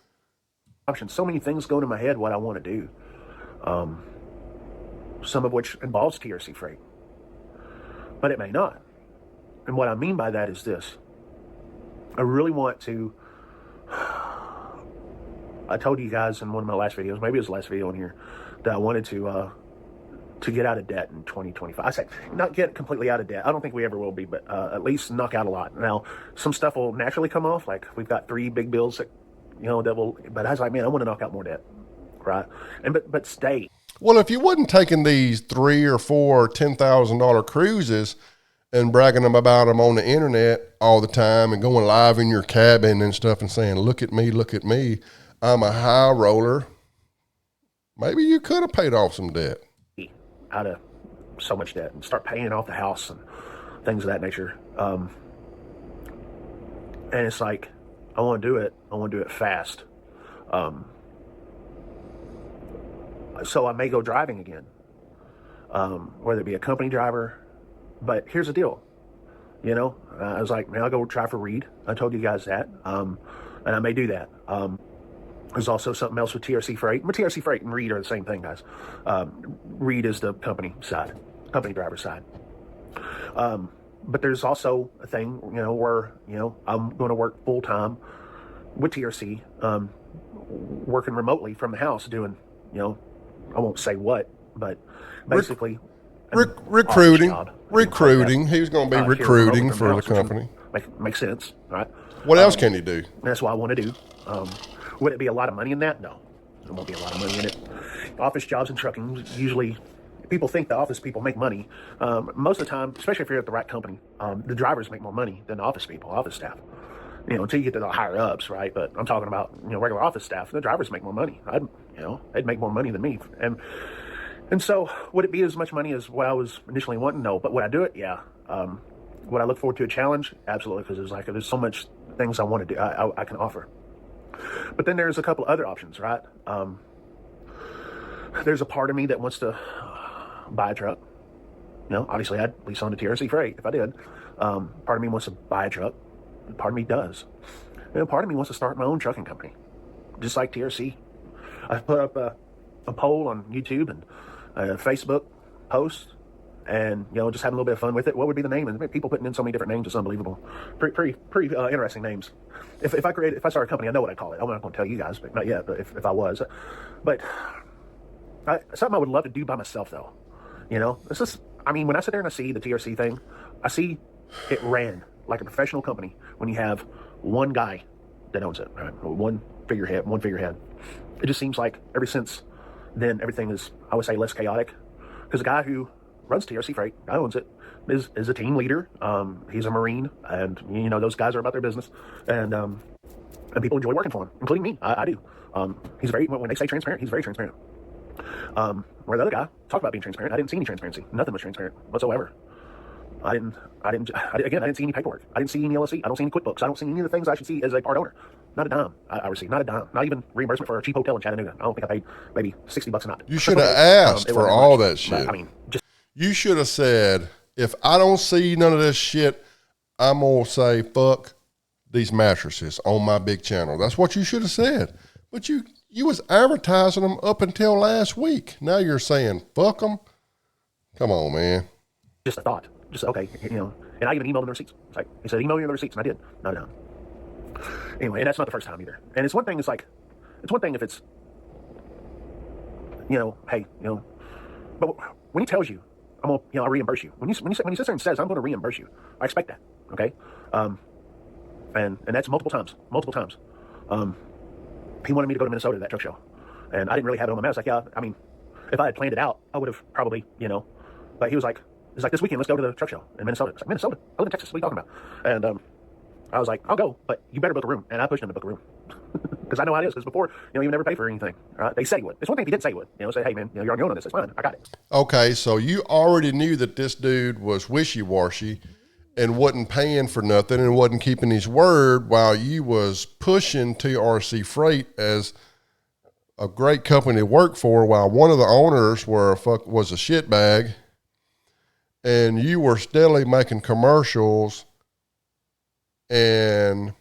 Options. So many things go to my head what I want to do. Some of which involves TRC Freight, but it may not. And what I mean by that is this. I really want to, I told you guys in one of my last videos, maybe it was the last video in here, that I wanted to get out of debt in 2025. I say not get completely out of debt. I don't think we ever will be, but at least knock out a lot. Now, some stuff will naturally come off. Like we've got 3 big bills that, that will, but I was like, man, I want to knock out more debt. Right. And, but stay. Well, if you wasn't taking these $3,000 or $4,000 or $10,000 cruises and bragging about them on the internet all the time and going live in your cabin and stuff and saying, look at me, I'm a high roller, maybe you could have paid off some debt. Out of so much debt and start paying off the house and things of that nature. And it's like, I want to do it. I want to do it fast. So I may go driving again, whether it be a company driver. But here's the deal, I was like, man, I'll go try for Reed. I told you guys that, and I may do that. There's also something else with TRC Freight. But TRC Freight and Reed are the same thing, guys. Reed is the company driver side. But there's also a thing, where, I'm going to work full time with TRC, working remotely from the house doing, I won't say what, but basically recruiting. He was going to be recruiting for the company. Makes sense, right? What else can you do? That's what I want to do. Would it be a lot of money in that? No, there won't be a lot of money in it. Office jobs and trucking, usually people think the office people make money. Most of the time, especially if you're at the right company, the drivers make more money than the office people, office staff. Until you get to the higher ups, right? But I'm talking about, regular office staff. The drivers make more money. They'd make more money than me. And so would it be as much money as what I was initially wanting? No. But would I do it? Yeah. Would I look forward to a challenge? Absolutely. Because there's so much things I want to do, I can offer. But then there's a couple other options, right? There's a part of me that wants to buy a truck. Obviously I'd lease on to TRC Freight if I did. Part of me wants to buy a truck. Part of me does. Part of me wants to start my own trucking company, just like TRC. I put up a poll on YouTube and a Facebook post, and just having a little bit of fun with it. What would be the name? And people putting in so many different names, it's unbelievable. Pretty interesting names. If I start a company, I know what I'd call it. I'm not going to tell you guys, but not yet. But if I was, but something I would love to do by myself, though. It's just, when I sit there and I see the TRC thing, I see it ran like a professional company when you have one guy that owns it, right? One figurehead. it just seems like ever since then, everything is, I would say, less chaotic. Because the guy who runs TRC Freight, guy owns it, is a team leader. He's a Marine, and those guys are about their business, and people enjoy working for him, including me. I do. He's very, when they say transparent, he's very transparent. Where the other guy talked about being transparent, I didn't see any transparency. Nothing was transparent whatsoever. I didn't see any paperwork. I didn't see any LLC. I don't see any QuickBooks. I don't see any of the things I should see as a part owner. Not a dime I received. Not a dime. Not even reimbursement for a cheap hotel in Chattanooga. I don't think I paid maybe $60 a night. You should have asked for all that shit. I mean, you should have said, if I don't see none of this shit, I'm going to say, fuck these mattresses on my big channel. That's what you should have said. But you was advertising them up until last week. Now you're saying, fuck them? Come on, man. Just a thought. Just, okay, and I even emailed him the receipts. It's like, he said, email me the receipts, and I did. Not a dime. Anyway, and that's not the first time either. And it's one thing, it's one thing if it's, hey, but when he tells you, I'm going to, I'll reimburse you. When he sits there and says, I'm going to reimburse you, I expect that, okay? And that's multiple times. He wanted me to go to Minnesota to that truck show. And I didn't really have it on my mind. I was like, yeah, I mean, if I had planned it out, I would have probably, but he was like, it's like, this weekend, let's go to the truck show in Minnesota. It's like, Minnesota? I live in Texas. What are you talking about? And I was like, I'll go, but you better book a room. And I pushed him to book a room. Because I know how it is. Because before, you never pay for anything. Right? They say you would. It's one thing if he didn't say you would. Say, hey, man, you're on your own on this. It's fine. I got it. Okay, so you already knew that this dude was wishy-washy and wasn't paying for nothing and wasn't keeping his word while you was pushing TRC Freight as a great company to work for, while one of the owners was a shitbag, and you were steadily making commercials and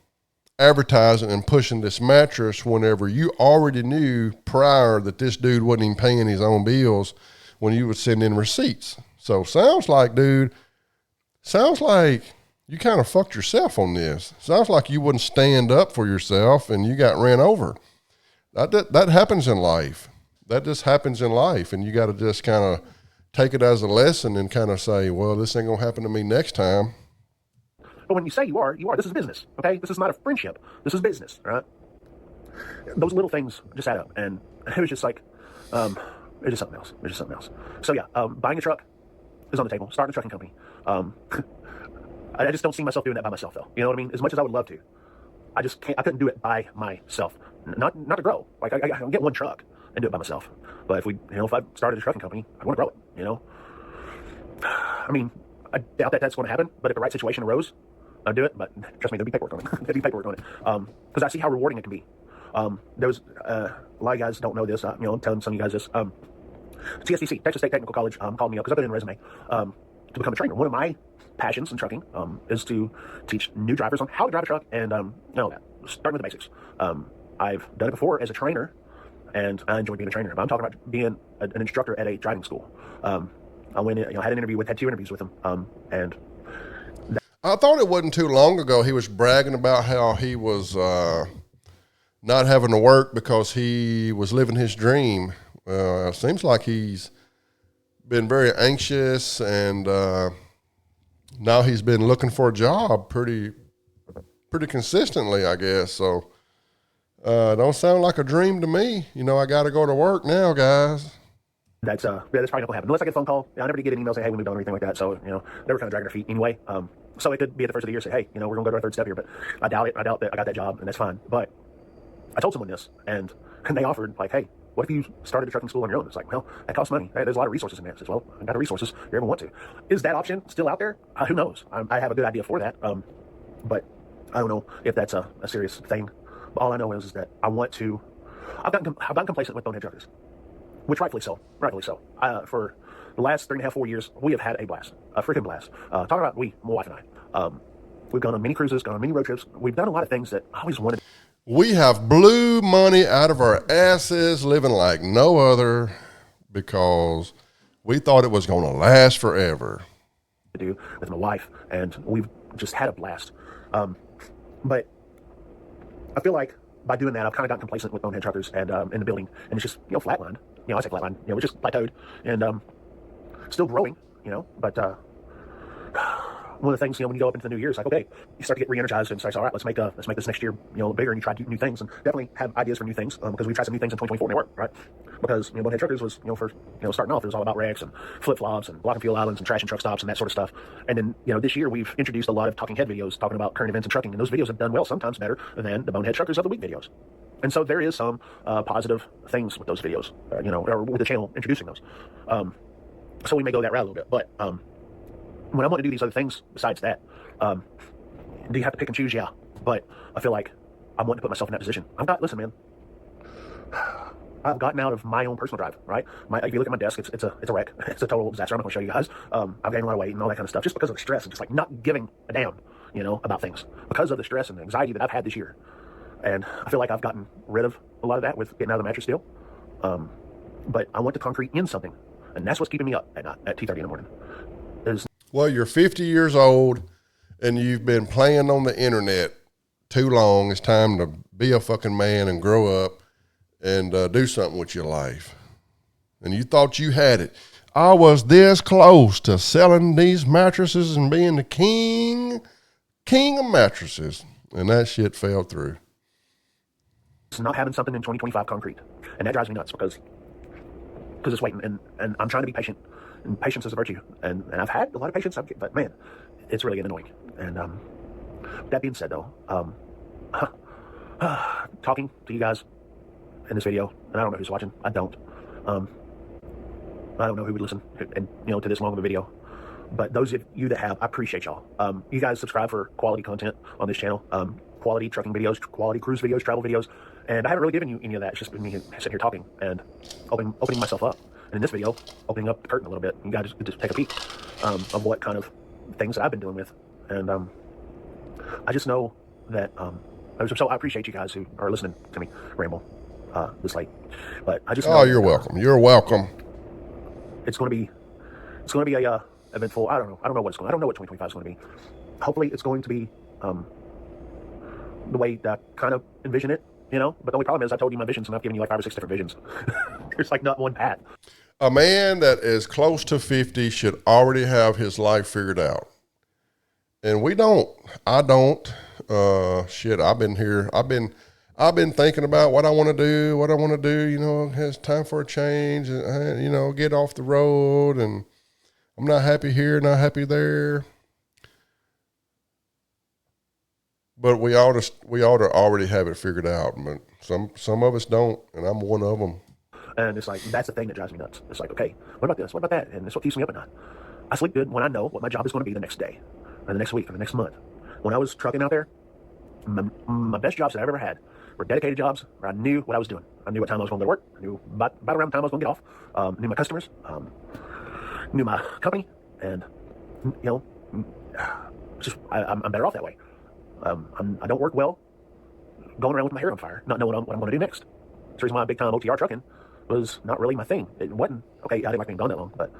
advertising and pushing this mattress whenever you already knew prior that this dude wasn't even paying his own bills when you would send in receipts. So sounds like you kind of fucked yourself on this. Sounds like you wouldn't stand up for yourself and you got ran over. That happens in life. That just happens in life, and you got to just kind of take it as a lesson and kind of say, well, this ain't going to happen to me next time. But when you say you are, this is business, okay? This is not a friendship. This is business, right? Those little things just add up. And it was just like, it's just something else. So yeah, buying a truck is on the table. Starting a trucking company. I just don't see myself doing that by myself, though. You know what I mean? As much as I would love to, I just can't. I couldn't do it by myself. Not to grow. Like I can get one truck and do it by myself. But if I started a trucking company, I'd want to grow it. I mean, I doubt that that's going to happen. But if the right situation arose, I'd do it. But trust me, there'd be paperwork on it. Because I see how rewarding it can be. There was a lot of guys don't know this. I'm telling some of you guys this. TSTC, Texas State Technical College, called me up because I put in a resume to become a trainer. One of my passions in trucking is to teach new drivers on how to drive a truck and all that, starting with the basics. I've done it before as a trainer, and I enjoy being a trainer. But I'm talking about being an instructor at a driving school. I went in, had had 2 interviews with him, and I thought it wasn't too long ago he was bragging about how he was not having to work because he was living his dream. It seems like he's been very anxious, and now he's been looking for a job pretty consistently, I guess. So don't sound like a dream to me. I got to go to work now, guys. That's probably not going to happen unless I get a phone call. I never did get an email saying, hey, we moved on or anything like that. So they were kind of dragging their feet anyway. So it could be at the first of the year, say, hey, we're going to go to our 3rd step here, but I doubt it. I doubt that I got that job, and that's fine. But I told someone this, and they offered, like, hey, what if you started a trucking school on your own? It's like, well, that costs money. Hey, there's a lot of resources in there. I says, well, I got the resources if you ever want to. Is that option still out there? Who knows? I have a good idea for that. But I don't know if that's a serious thing. But all I know is that I want to. I've gotten complacent with Bonehead truckers, which rightfully so. For the last 3.5, 4 years, we have had a blast, a freaking blast. Talking about my wife and I. We've gone on many cruises, gone on many road trips. We've done a lot of things that I always wanted. We have blew money out of our asses living like no other because we thought it was going to last forever. To do with my wife, and we've just had a blast. But I feel like by doing that, I've kind of gotten complacent with Bonehead truckers and in the building, and it's just flatlined. I say flatlined. We're just plateaued and still growing. But one of the things, when you go up into the new year, it's like, okay, you start to get re-energized and say, all right, let's make this next year, bigger, and you try to do new things, and definitely have ideas for new things, because we tried some new things in 2024 and they work, right? Because, Bonehead Truckers was, for, starting off, it was all about wrecks and flip-flops and blocking fuel islands and trashing truck stops and that sort of stuff. And then, this year we've introduced a lot of talking head videos talking about current events in trucking, and those videos have done well, sometimes better than the Bonehead Truckers of the Week videos. And so there is some positive things with those videos, or with the channel introducing those. So we may go that route a little bit, but when I want to do these other things besides that, do you have to pick and choose? Yeah, but I feel like I'm wanting to put myself in that position. Listen, man, I've gotten out of my own personal drive, right? If you look at my desk, it's a wreck. It's a total disaster. I'm not going to show you guys. I've gained a lot of weight and all that kind of stuff just because of the stress and just like not giving a damn, about things because of the stress and the anxiety that I've had this year. And I feel like I've gotten rid of a lot of that with getting out of the mattress deal. But I want to concrete in something, and that's what's keeping me up at night at 2:30 in the morning. Well, you're 50 years old and you've been playing on the internet too long. It's time to be a fucking man and grow up and do something with your life. And you thought you had it. I was this close to selling these mattresses and being the king of mattresses. And that shit fell through. It's not having something in 2025 concrete. And that drives me nuts because it's waiting. And I'm trying to be patient. And patience is a virtue. And I've had a lot of patience, but man, it's really getting annoying. And that being said, though, talking to you guys in this video, and I don't know who's watching. I don't know who would listen and to this long of a video. But those of you that have, I appreciate y'all. You guys subscribe for quality content on this channel, quality trucking videos, quality cruise videos, travel videos, and I haven't really given you any of that. It's just been me sitting here talking and opening myself up. And in this video, opening up the curtain a little bit, you guys could just take a peek of what kind of things that I've been dealing with. And I just know that so I appreciate you guys who are listening to me ramble this late. But I just know you're welcome. You're welcome. It's going to be a eventful. I don't know what 2025 is going to be. Hopefully, it's going to be the way that I kind of envision it. But the only problem is I told you my visions, and I've given you like 5 or 6 different visions. There's like not one path. A man that is close to 50 should already have his life figured out. And we don't. I don't. I've been here. I've been thinking about what I want to do. It's time for a change, and, get off the road, and I'm not happy here, not happy there. But we ought to already have it figured out. But some of us don't, and I'm one of them. And it's like, that's the thing that drives me nuts. It's like, okay, what about this? What about that? And it's what keeps me up at night. I sleep good when I know what my job is going to be the next day, or the next week, or the next month. When I was trucking out there, my best jobs that I've ever had were dedicated jobs where I knew what I was doing. I knew what time I was going to work. I knew about around the time I was going to get off. Knew my customers, knew my company, and, I'm better off that way. I don't work well going around with my hair on fire, not knowing what I'm going to do next. That's the reason why big time OTR trucking was not really my thing. It wasn't, okay, I didn't like being gone that long, but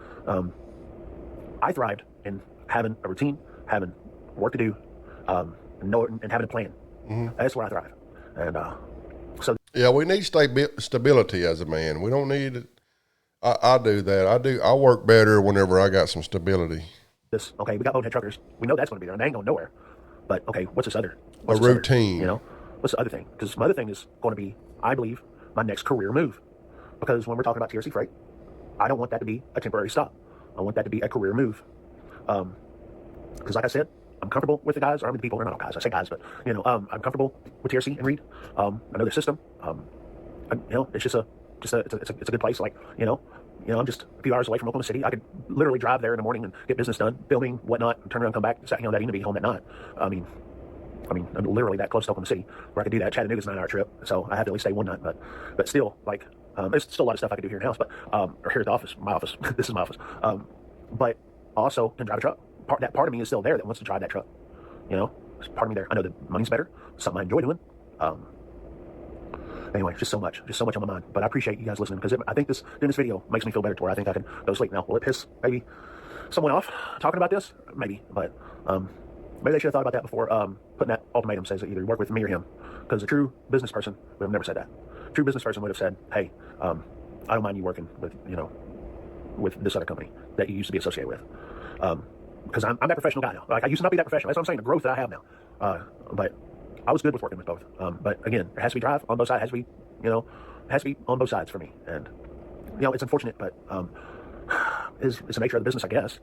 I thrived in having a routine, having work to do, and having a plan. Mm-hmm. That's where I thrive. And so yeah, we need stability as a man. We don't need it. I do that. I work better whenever I got some stability. Okay, we got Bonehead Truckers. We know that's going to be there, and they ain't going nowhere. But okay, what's this other? A routine. What's the other thing? Because my other thing is going to be, I believe, my next career move. Because when we're talking about TRC freight, I don't want that to be a temporary stop. I want that to be a career move. Because like I said, I'm comfortable with the guys, or I mean the people, they're not all guys, I say guys, but, I'm comfortable with TRC and Reed. I know their system. It's just it's a good place. Like, I'm just a few hours away from Oklahoma City. I could literally drive there in the morning and get business done, filming, whatnot, and turn around and come back. That evening to be home at night. I mean, I'm literally that close to Oklahoma City where I could do that. Chattanooga's a 9-hour trip, so I have to at least stay one night. But still, like, there's still a lot of stuff I could do here in house, but or here at the office, my office. This is my office. But also can drive a truck. That part of me is still there that wants to drive that truck. There's part of me there. I know the money's better. Something I enjoy doing. Anyway, just so much on my mind. But I appreciate you guys listening, because I think doing this video makes me feel better to where I think I can go to sleep. Now, will it piss maybe someone off talking about this? Maybe, but maybe they should have thought about that before putting that ultimatum, says that either you work with me or him. Because a true business person would have never said that. A true business person would have said, hey, I don't mind you working with, with this other company that you used to be associated with. because I'm that professional guy now. Like, I used to not be that professional. That's what I'm saying, the growth that I have now. But I was good with working with both. But again, there has to be drive on both sides. It has to be on both sides for me. And, it's unfortunate, but it's the nature of the business, I guess,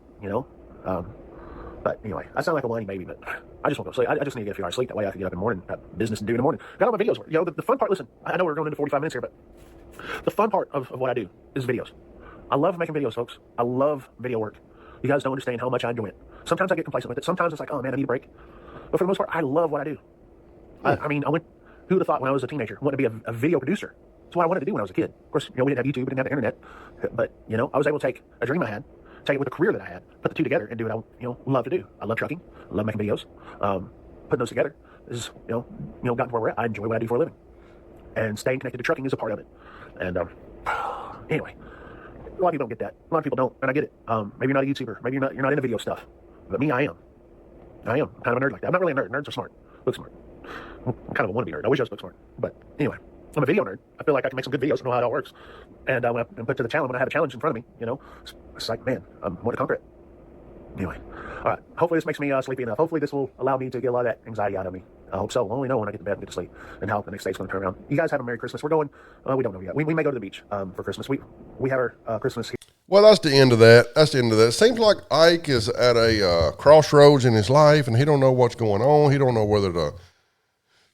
But anyway, I sound like a whiny baby, but I just want to go sleep. I just need to get a few hours sleep. That way I can get up in the morning, have business to do in the morning. Got all my videos. The fun part, listen, I know we're going into 45 minutes here, but the fun part of what I do is videos. I love making videos, folks. I love video work. You guys don't understand how much I enjoy it. Sometimes I get complacent with it. Sometimes it's like, oh man, I need a break. But for the most part, I love what I do. I mean, who would have thought when I was a teenager, I wanted to be a video producer. That's what I wanted to do when I was a kid. Of course, we didn't have YouTube, we didn't have the internet. But, I was able to take a dream I had, take it with a career that I had, put the two together and do what I, love to do. I love trucking. I love making videos. Putting those together is, gotten to where we're at. I enjoy what I do for a living. And staying connected to trucking is a part of it. And anyway, a lot of people don't get that. A lot of people don't, and I get it. Maybe you're not a YouTuber. Maybe you're not into video stuff. But me, I am. I'm kind of a nerd like that. I'm not really a nerd. Nerds are smart. Book smart. I'm kind of a wannabe nerd. I wish I was book smart. But anyway, I'm a video nerd. I feel like I can make some good videos and know how it all works. And when I put to the challenge, when I have a challenge in front of me, it's like, man, I want to conquer it. Anyway, all right. Hopefully this makes me sleepy enough. Hopefully this will allow me to get a lot of that anxiety out of me. I hope so. I'll only know when I get to bed and get to sleep and how the next day's going to turn around. You guys have a Merry Christmas. We're going, we don't know yet. We may go to the beach for Christmas. We have our Christmas here. Well, that's the end of that. It seems like Ike is at a crossroads in his life, and he don't know what's going on. He don't know whether to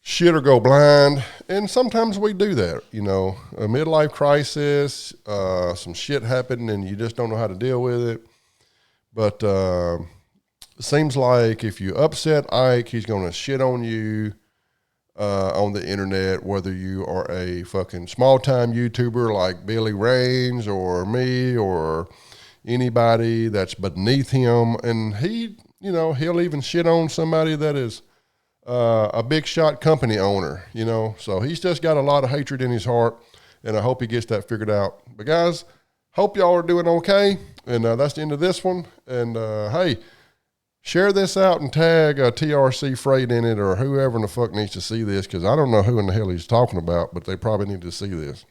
shit or go blind. And sometimes we do that, a midlife crisis, some shit happened, and you just don't know how to deal with it. But it seems like if you upset Ike, he's going to shit on you on the internet, whether you are a fucking small-time YouTuber like Billy Raines or me or anybody that's beneath him. And he'll even shit on somebody that is a big shot company owner, So he's just got a lot of hatred in his heart, and I hope he gets that figured out. But guys, hope y'all are doing okay. And that's the end of this one. And hey, share this out and tag TRC Freight in it or whoever in the fuck needs to see this, because I don't know who in the hell he's talking about, but they probably need to see this.